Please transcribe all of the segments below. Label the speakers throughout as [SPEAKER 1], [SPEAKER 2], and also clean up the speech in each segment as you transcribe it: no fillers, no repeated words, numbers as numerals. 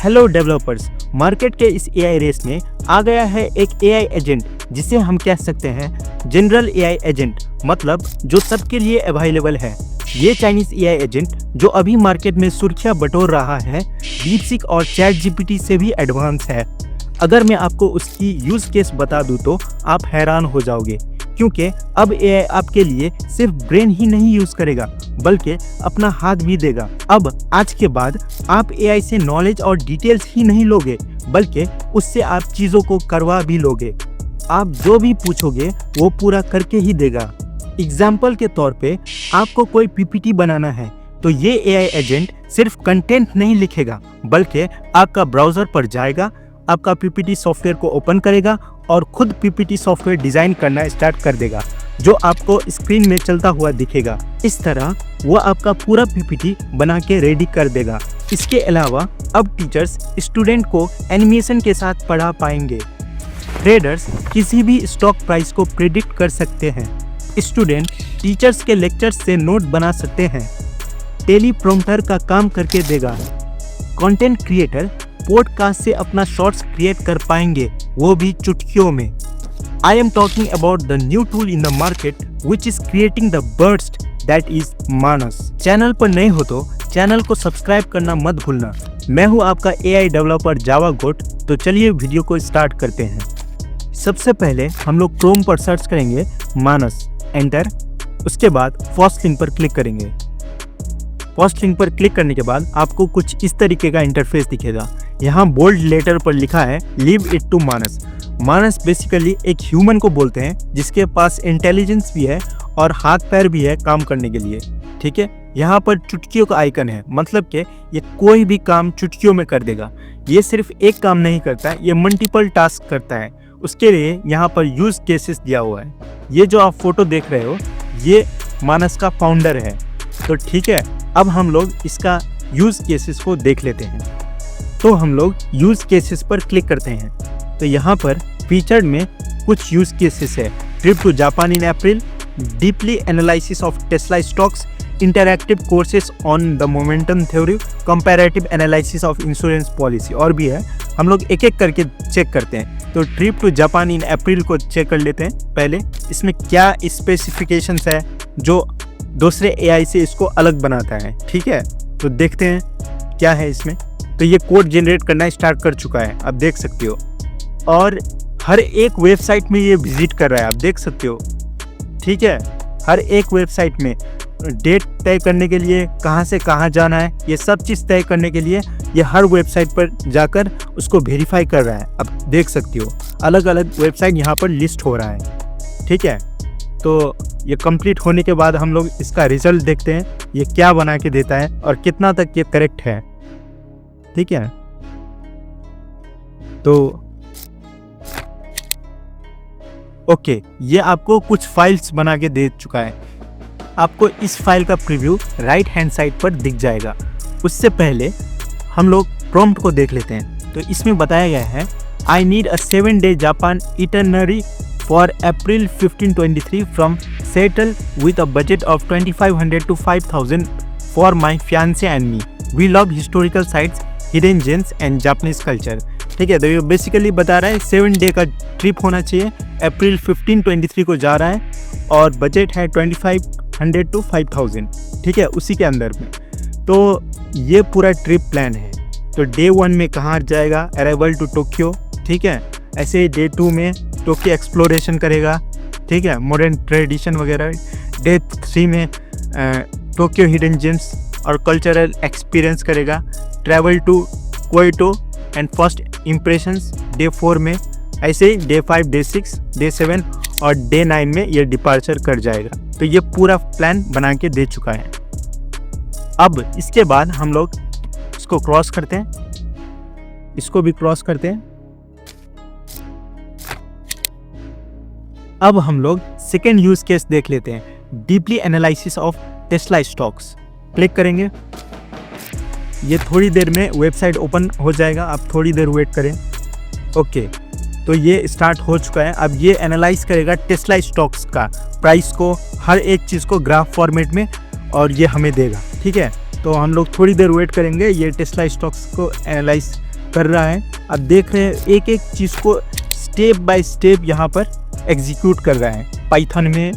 [SPEAKER 1] Hello developers, market के इस AI race में आ गया है एक एआई एजेंट जिसे हम कह सकते हैं जनरल एआई एजेंट, मतलब जो सबके लिए अवेलेबल है। ये चाइनीज एआई एजेंट जो अभी मार्केट में सुर्खियां बटोर रहा है, डीपसीक और चैट जीपीटी से भी एडवांस है। अगर मैं आपको उसकी यूज केस बता दूं तो आप हैरान हो जाओगे, क्योंकि अब एआई आपके लिए सिर्फ ब्रेन ही नहीं यूज करेगा बल्कि अपना हाथ भी देगा। अब आज के बाद आप एआई से नॉलेज और डिटेल्स ही नहीं लोगे बल्कि उससे आप चीजों को करवा भी लोगे। आप जो भी पूछोगे वो पूरा करके ही देगा। एग्जाम्पल के तौर पे आपको कोई पीपीटी बनाना है तो ये एआई एजेंट सिर्फ कंटेंट नहीं लिखेगा बल्कि आपका ब्राउजर पर जाएगा, आपका पीपीटी सॉफ्टवेयर को ओपन करेगा और खुद पीपीटी सॉफ्टवेयर डिजाइन करना स्टार्ट कर देगा, जो आपको स्क्रीन में चलता हुआ दिखेगा। इस तरह वो आपका पूरा पीपीटी बना के रेडी कर देगा। इसके अलावा अब टीचर्स स्टूडेंट को एनिमेशन के साथ पढ़ा पाएंगे। ट्रेडर्स किसी भी स्टॉक प्राइस को प्रेडिक्ट कर सकते हैं। स्टूडेंट टीचर्स के लेक्चर्स से नोट बना सकते हैं। टेलीप्रॉम्प्टर का काम करके देगा। कंटेंट क्रिएटर पॉडकास्ट से अपना शॉर्ट्स क्रिएट कर पाएंगे, वो भी चुटकियों में। I am talking about the new tool in the market which is creating the burst, that is Manas. Channel पर नए हो तो चैनल को सब्सक्राइब करना मत भूलना। मैं हूं आपका एआई डेवलपर जावा गोट। तो चलिए वीडियो को स्टार्ट करते हैं। सबसे पहले हम लोग क्रोम पर सर्च करेंगे मानस, एंटर। उसके बाद फर्स्ट लिंक पर क्लिक करेंगे। फर्स्ट लिंक पर क्लिक करने के बाद आपको कुछ इस तरीके का इंटरफेस दिखेगा। यहाँ बोल्ड लेटर पर लिखा है leave it to Manas. Manas basically एक ह्यूमन को बोलते हैं जिसके पास इंटेलिजेंस भी है और हाथ पैर भी है काम करने के लिए। ठीक है, यहाँ पर चुटकियों का आइकन है, मतलब कि ये कोई भी काम चुटकियों में कर देगा। ये सिर्फ एक काम नहीं करता है, ये मल्टीपल टास्क करता है। उसके लिए यहाँ पर यूज केसेस दिया हुआ है। ये जो आप फोटो देख रहे हो ये मानस का फाउंडर है। तो ठीक है, अब हम लोग इसका यूज केसेस को देख लेते हैं। तो हम लोग यूज केसेस पर क्लिक करते हैं। तो यहाँ पर फीचर्ड में कुछ यूज केसेस है। Trip to Japan in April, deeply analysis of Tesla stocks, interactive courses on the momentum theory, comparative analysis of insurance policy, और भी है। हम लोग एक एक करके चेक करते हैं। तो ट्रिप टू जापान इन अप्रैल को चेक कर लेते हैं। पहले इसमें क्या स्पेसिफिकेशंस है जो दूसरे एआई से इसको अलग बनाता है। ठीक है, तो देखते हैं क्या है इसमें। तो ये कोड जनरेट करना स्टार्ट कर चुका है, आप देख सकते हो। और हर एक वेबसाइट में ये विजिट कर रहा है, आप देख सकते हो। ठीक है, हर एक वेबसाइट में डेट तय करने के लिए कहाँ से कहाँ जाना है, ये सब चीज़ तय करने के लिए ये हर वेबसाइट पर जाकर उसको वेरीफाई कर रहा है। आप देख सकते हो अलग अलग वेबसाइट यहाँ पर लिस्ट हो रहा है। ठीक है, तो ये कंप्लीट होने के बाद हम लोग इसका रिजल्ट देखते हैं, ये क्या बना के देता है और कितना तक ये करेक्ट है। ठीक है, तो ओके, ये आपको कुछ फाइल्स बना के दे चुका है। आपको इस फाइल का प्रीव्यू राइट हैंड साइड पर दिख जाएगा। उससे पहले हम लोग प्रॉम्प्ट को देख लेते हैं। तो इसमें बताया गया है I need a 7-day Japan itinerary for April 1523 from Seattle with a budget of 2500 to 5000 for my fiancee and me. We love historical sites, hidden gems and Japanese culture. ठीक है, तो ये बेसिकली बता रहा है 7 डे का trip होना चाहिए, अप्रैल 1523 को जा रहा है और बजट है 2500 to 5000। ठीक है, उसी के अंदर में। तो ये पूरा ट्रिप प्लान है। तो डे 1 में कहाँ जाएगा, अराइवल टू टोक्यो। ठीक है, ऐसे ही डे 2 में टोक्यो एक्सप्लोरेशन करेगा। ठीक है, मॉडर्न ट्रेडिशन वगैरह। डे 3 में टोक्यो हिडन जेम्स और कल्चरल एक्सपीरियंस करेगा। Travel to Kyoto and first impressions day 4 में। ऐसे ही डे 5, डे 6, डे 7 और डे 9 में ये डिपार्चर कर जाएगा। तो ये पूरा प्लान बना के दे चुका है। अब इसके बाद हम लोग इसको क्रॉस करते हैं, इसको भी क्रॉस करते हैं। अब हम लोग सेकेंड यूज केस देख लेते हैं, deeply analysis of Tesla stocks. Click करेंगे, ये थोड़ी देर में वेबसाइट ओपन हो जाएगा, आप थोड़ी देर वेट करें। ओके, तो ये स्टार्ट हो चुका है। अब ये एनालाइज करेगा टेस्ला स्टॉक्स का प्राइस को, हर एक चीज़ को ग्राफ फॉर्मेट में, और ये हमें देगा। ठीक है, तो हम लोग थोड़ी देर वेट करेंगे, ये टेस्ला स्टॉक्स को एनालाइज कर रहा है। आप देख रहे हैं एक एक चीज़ को स्टेप बाय स्टेप यहाँ पर एग्जीक्यूट कर रहा है पाइथन में,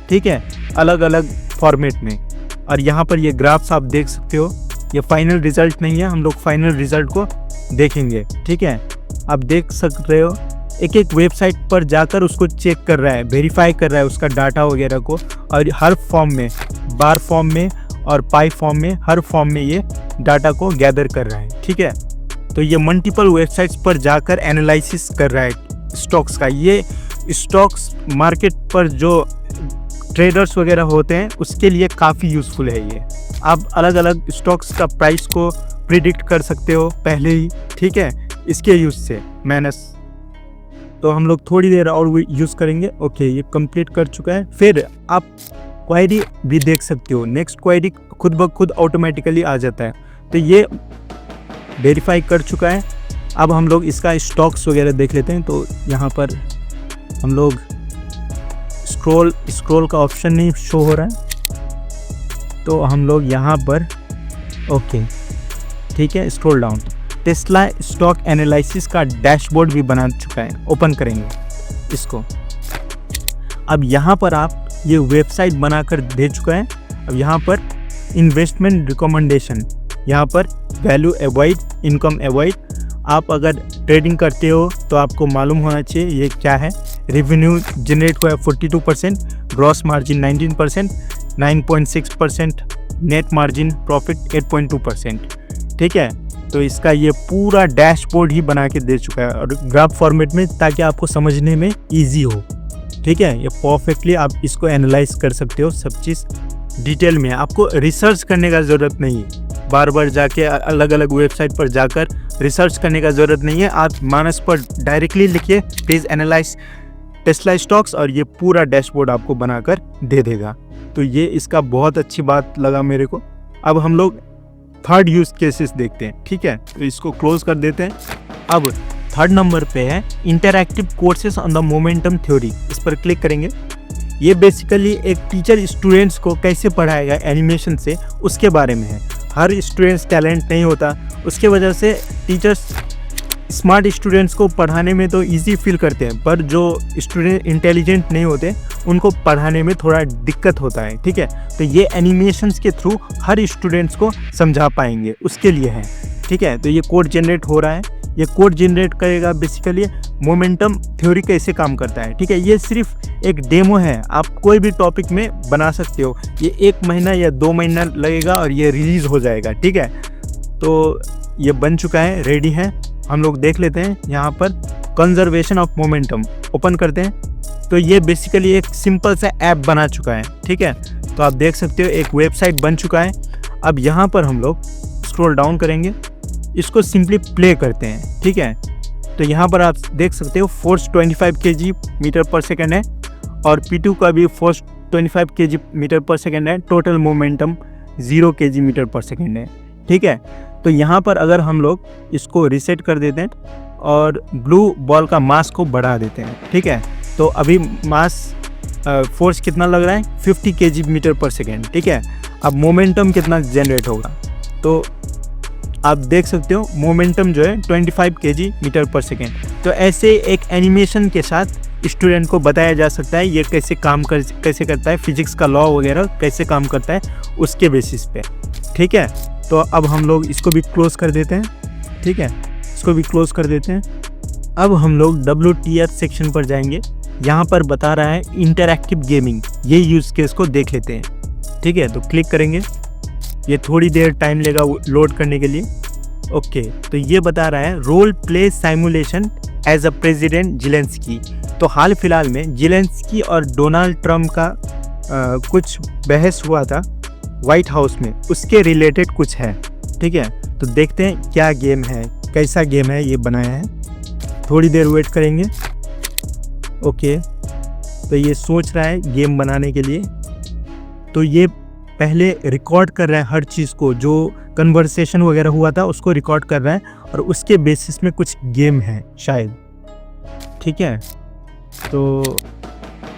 [SPEAKER 1] ठीक है, अलग अलग फॉर्मेट में। और यहाँ पर ये ग्राफ्स आप देख सकते हो, ये फाइनल रिजल्ट नहीं है, हम लोग फाइनल रिजल्ट को देखेंगे, ठीक है। आप देख सक रहे हो एक एक वेबसाइट पर जाकर उसको चेक कर रहा है, वेरीफाई कर रहा है उसका डाटा वगैरह को, और हर फॉर्म में, बार फॉर्म में और पाई फॉर्म में, हर फॉर्म में ये डाटा को गैदर कर रहा है, ठीक है। तो ये मल्टीपल वेबसाइट्स पर जाकर एनालिसिस कर रहा है स्टॉक्स का। ये स्टॉक्स मार्केट पर जो ट्रेडर्स वगैरह होते हैं उसके लिए काफ़ी यूज़फुल है ये। आप अलग अलग स्टॉक्स का प्राइस को प्रिडिक्ट कर सकते हो पहले ही, ठीक है, इसके यूज़ से मैनस। तो हम लोग थोड़ी देर और यूज़ करेंगे। ओके, ये कंप्लीट कर चुका है। फिर आप क्वेरी भी देख सकते हो, नेक्स्ट क्वेरी खुद ब खुद ऑटोमेटिकली आ जाता है। तो ये वेरीफाई कर चुका है। अब हम लोग इसका स्टॉक्स वगैरह देख लेते हैं। तो यहाँ पर हम लोग स्क्रॉल का ऑप्शन नहीं शो हो रहा है, तो हम लोग यहाँ पर ओके, ठीक है, scroll down. Tesla stock analysis का डैशबोर्ड भी बना चुका है, ओपन करेंगे इसको। अब यहाँ पर आप ये वेबसाइट बनाकर दे चुका है। अब यहाँ पर इन्वेस्टमेंट रिकमेंडेशन, यहाँ पर वैल्यू अवॉइड, इनकम अवॉइड। आप अगर ट्रेडिंग करते हो तो आपको मालूम होना चाहिए ये क्या है। रेवेन्यू जनरेट हुआ है 42%, gross margin 19%, 9.6%, net margin profit 8.2%, ठीक है। तो इसका ये पूरा डैशबोर्ड ही बना के दे चुका है, और ग्राफ फॉर्मेट में, ताकि आपको समझने में ईजी हो, ठीक है। ये परफेक्टली आप इसको एनालाइज कर सकते हो, सब चीज़ डिटेल में। आपको रिसर्च करने का ज़रूरत नहीं है, बार बार जाके अलग अलग वेबसाइट पर जाकर रिसर्च करने का ज़रूरत नहीं है। आप मानस पर डायरेक्टली लिखिए प्लीज़ एनालाइज टेस्ला स्टॉक्स, और ये पूरा डैशबोर्ड आपको बनाकर दे देगा। तो ये इसका बहुत अच्छी बात लगा मेरे को। अब हम लोग थर्ड यूज केसेस देखते हैं, ठीक है। तो इसको क्लोज कर देते हैं। अब थर्ड नंबर पे है interactive courses on the momentum theory. इस पर क्लिक करेंगे। ये बेसिकली एक टीचर स्टूडेंट्स को कैसे पढ़ाएगा एनिमेशन से, उसके बारे में है। हर स्टूडेंट्स टैलेंट नहीं होता, उसके वजह से टीचर्स स्मार्ट स्टूडेंट्स को पढ़ाने में तो इजी फील करते हैं, पर जो स्टूडेंट इंटेलिजेंट नहीं होते उनको पढ़ाने में थोड़ा दिक्कत होता है, ठीक है। तो ये एनिमेशंस के थ्रू हर स्टूडेंट्स को समझा पाएंगे, उसके लिए है, ठीक है। तो ये कोड जनरेट हो रहा है। ये कोड जनरेट करेगा बेसिकली मोमेंटम थ्योरी कैसे काम करता है, ठीक है। ये सिर्फ एक डेमो है, आप कोई भी टॉपिक में बना सकते हो। ये 1 महीना या 2 महीना लगेगा और ये रिलीज़ हो जाएगा, ठीक है। तो ये बन चुका है, रेडी है। हम लोग देख लेते हैं यहाँ पर कंजर्वेशन ऑफ मोमेंटम, ओपन करते हैं। तो ये बेसिकली एक सिंपल सा ऐप बना चुका है, ठीक है। तो आप देख सकते हो एक वेबसाइट बन चुका है। अब यहाँ पर हम लोग स्क्रॉल डाउन करेंगे, इसको सिंपली प्ले करते हैं, ठीक है। तो यहाँ पर आप देख सकते हो फोर्स 25 kg मीटर पर सेकेंड है, और P2 का भी फोर्स 25 kg मीटर पर सेकेंड है। टोटल मोमेंटम 0 kg मीटर पर सेकेंड है, ठीक है। तो यहाँ पर अगर हम लोग इसको रीसेट कर देते हैं और ब्लू बॉल का मास को बढ़ा देते हैं, ठीक है। तो अभी मास फोर्स कितना लग रहा है, 50 kg मीटर पर सेकेंड, ठीक है। अब मोमेंटम कितना जनरेट होगा, तो आप देख सकते हो मोमेंटम जो है 25 kg मीटर पर सेकेंड। तो ऐसे एक एनिमेशन के साथ स्टूडेंट को बताया जा सकता है ये कैसे कैसे करता है, फिजिक्स का लॉ वगैरह कैसे काम करता है, उसके बेसिस पे, ठीक है। तो अब हम लोग इसको भी क्लोज कर देते हैं, ठीक है, इसको भी क्लोज कर देते हैं। अब हम लोग WTF सेक्शन पर जाएंगे। यहाँ पर बता रहा है इंटरैक्टिव गेमिंग, ये यूज़ केस को देख लेते हैं, ठीक है। तो क्लिक करेंगे, ये थोड़ी देर टाइम लेगा लोड करने के लिए। ओके, तो ये बता रहा है role play simulation as a president Zelensky. तो हाल फिलहाल में जेलेंस्की और डोनाल्ड ट्रम्प का कुछ बहस हुआ था वाइट हाउस में, उसके रिलेटेड कुछ है, ठीक है। तो देखते हैं क्या गेम है, कैसा गेम है ये बनाया है। थोड़ी देर वेट करेंगे। ओके, तो ये सोच रहा है गेम बनाने के लिए। तो ये पहले रिकॉर्ड कर रहा है हर चीज़ को, जो कन्वर्सेशन वगैरह हुआ था उसको रिकॉर्ड कर रहा है, और उसके बेसिस में कुछ गेम है शायद, ठीक है। तो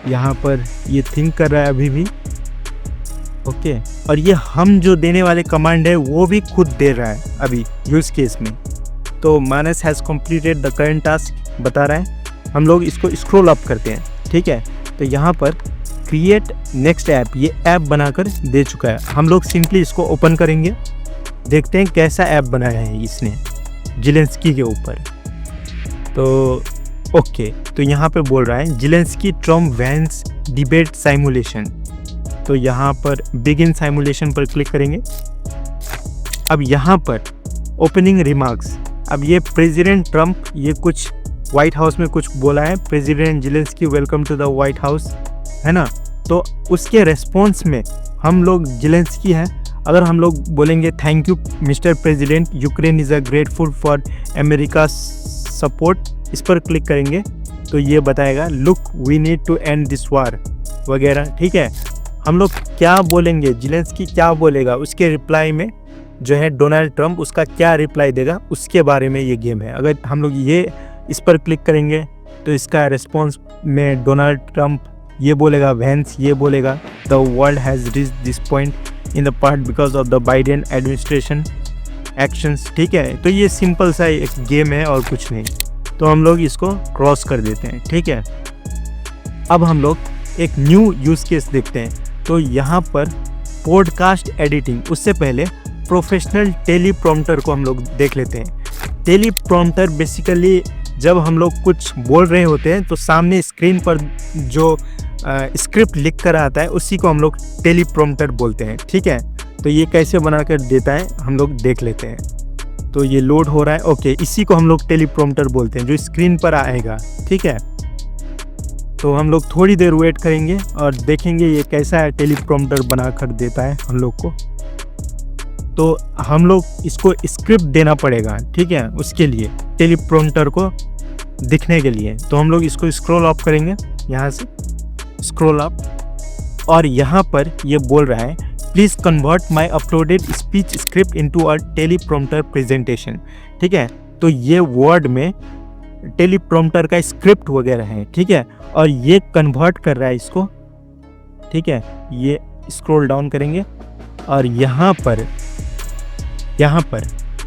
[SPEAKER 1] यहाँ पर ये थिंक कर रहा है अभी भी। ओके, और ये हम जो देने वाले कमांड है वो भी खुद दे रहा है अभी यूज़ केस में। तो Manas has completed the current task बता रहा है। हम लोग इसको स्क्रॉल अप करते हैं, ठीक है। तो यहाँ पर क्रिएट नेक्स्ट ऐप, ये ऐप बनाकर दे चुका है। हम लोग सिंपली इसको ओपन करेंगे, देखते हैं कैसा ऐप बनाया है इसने ज़ेलेंस्की के ऊपर। तो ओके, तो यहाँ पे बोल रहा है Zelensky Trump Vance debate simulation. तो यहाँ पर बिगिन साइमुलेशन पर क्लिक करेंगे। अब यहाँ पर ओपनिंग रिमार्क्स, अब ये प्रेसिडेंट ट्रम्प ये कुछ व्हाइट हाउस में कुछ बोला है, president Zelensky welcome to the White House, है ना। तो उसके रेस्पॉन्स में हम लोग ज़ेलेंस्की है, अगर हम लोग बोलेंगे thank you mister president, Ukraine is a grateful for America support, इस पर क्लिक करेंगे तो ये बताएगा look we need to end this war वगैरह, ठीक है। हम लोग क्या बोलेंगे, ज़ेलेंस्की क्या बोलेगा, उसके रिप्लाई में जो है डोनाल्ड ट्रम्प उसका क्या रिप्लाई देगा, उसके बारे में ये गेम है। अगर हम लोग ये इस पर क्लिक करेंगे तो इसका रिस्पॉन्स में डोनाल्ड ट्रम्प ये बोलेगा, वैंस ये बोलेगा the world has reached this point in the part because of the Biden administration actions, ठीक है। तो ये सिंपल सा एक गेम है और कुछ नहीं। तो हम लोग इसको क्रॉस कर देते हैं, ठीक है। अब हम लोग एक न्यू यूज़ केस देखते हैं। तो यहाँ पर पॉडकास्ट एडिटिंग, उससे पहले प्रोफेशनल टेलीप्रॉम्प्टर को हम लोग देख लेते हैं। टेलीप्रॉम्प्टर बेसिकली जब हम लोग कुछ बोल रहे होते हैं तो सामने स्क्रीन पर जो स्क्रिप्ट लिख कर आता है उसी को हम लोग टेलीप्रॉम्प्टर बोलते हैं, ठीक है। तो ये कैसे बनाकर देता है हम लोग देख लेते हैं। तो ये लोड हो रहा है, ओके, इसी को हम लोग टेलीप्रॉम्प्टर बोलते हैं जो स्क्रीन पर आएगा, ठीक है। तो हम लोग थोड़ी देर वेट करेंगे और देखेंगे ये कैसा है टेलीप्रॉम्प्टर बनाकर देता है हम लोग को। तो हम लोग इसको स्क्रिप्ट देना पड़ेगा, ठीक है, उसके लिए टेलीप्रॉम्प्टर को दिखने के लिए। तो हम लोग इसको स्क्रॉल अप करेंगे, यहाँ से स्क्रॉल अप, और यहाँ पर ये बोल रहा है please convert my uploaded speech script into a teleprompter presentation, ठीक है। तो ये वर्ड में टेलीप्रॉम्प्टर का स्क्रिप्ट वगैरह है, ठीक है, और ये कन्वर्ट कर रहा है इसको, ठीक है। ये स्क्रॉल डाउन करेंगे और यहाँ पर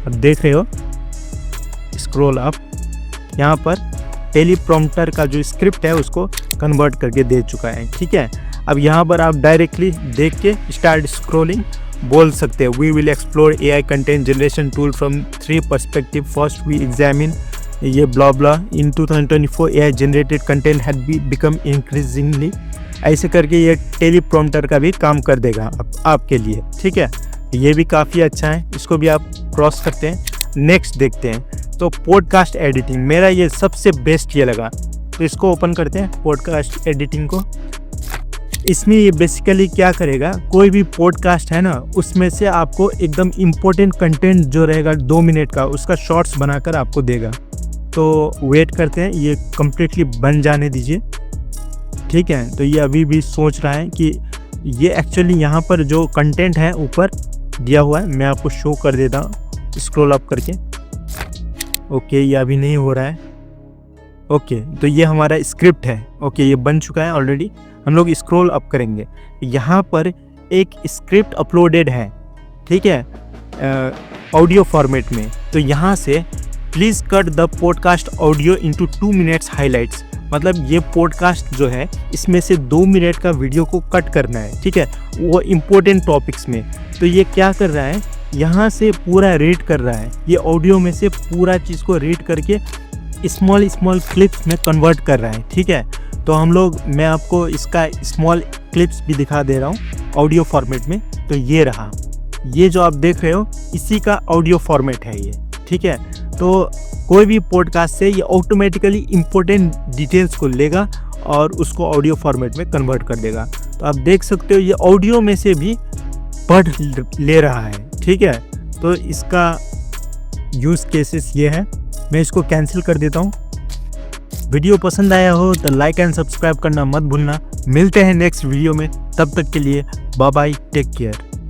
[SPEAKER 1] अब देख रहे हो स्क्रॉल अप, यहाँ पर टेलीप्रॉम्प्टर का जो स्क्रिप्ट है उसको कन्वर्ट करके दे चुका है, ठीक है। अब यहाँ पर आप डायरेक्टली देख के स्टार्ट स्क्रॉलिंग बोल सकते हैं। We will explore AI content generation tool from 3 perspective, first we examine ये blah blah in 2024 AI generated content had become increasingly, ऐसे करके ये टेलीप्रॉम्प्टर का भी काम कर देगा आपके लिए, ठीक है। ये भी काफ़ी अच्छा है, इसको भी आप क्रॉस करते हैं। नेक्स्ट देखते हैं। तो पॉडकास्ट एडिटिंग मेरा ये सबसे बेस्ट ये लगा, तो इसको ओपन करते हैं पॉडकास्ट एडिटिंग को। इसमें ये बेसिकली क्या करेगा, कोई भी पॉडकास्ट है ना उसमें से आपको एकदम इम्पोर्टेंट कंटेंट जो रहेगा 2 मिनट का उसका शॉर्ट्स बनाकर आपको देगा। तो वेट करते हैं, ये कम्प्लीटली बन जाने दीजिए, ठीक है। तो ये अभी भी सोच रहा है कि ये एक्चुअली यहाँ पर जो कंटेंट है ऊपर दिया हुआ है, मैं आपको शो कर देता हूँ स्क्रॉल अप करके। ओके, ये अभी नहीं हो रहा है। ओके, तो ये हमारा स्क्रिप्ट है, ओके, ये बन चुका है ऑलरेडी। हम लोग स्क्रॉल अप करेंगे, यहाँ पर एक स्क्रिप्ट अपलोडेड है, ठीक है, ऑडियो फॉर्मेट में। तो यहाँ से please cut the podcast audio into 2 minutes highlights, मतलब ये पॉडकास्ट जो है इसमें से 2 मिनट का वीडियो को कट करना है, ठीक है, वो इम्पोर्टेंट टॉपिक्स में। तो ये क्या कर रहा है, यहाँ से पूरा रीड कर रहा है, ये ऑडियो में से पूरा चीज़ को रीड करके स्मॉल क्लिप्स में कन्वर्ट कर रहा है, ठीक है। तो हम लोग, मैं आपको इसका स्मॉल क्लिप्स भी दिखा दे रहा हूँ ऑडियो फॉर्मेट में। तो ये रहा, ये जो आप देख रहे हो इसी का ऑडियो फॉर्मेट है ये, ठीक है। तो कोई भी पॉडकास्ट से ये ऑटोमेटिकली इम्पोर्टेंट डिटेल्स को लेगा और उसको ऑडियो फॉर्मेट में कन्वर्ट कर देगा। तो आप देख सकते हो ये ऑडियो में से भी पढ़ ले रहा है, ठीक है। तो इसका यूज़ केसेस ये है। मैं इसको कैंसिल कर देता हूँ। वीडियो पसंद आया हो तो लाइक एंड सब्सक्राइब करना मत भूलना। मिलते हैं नेक्स्ट वीडियो में, तब तक के लिए बाय बाय, टेक केयर।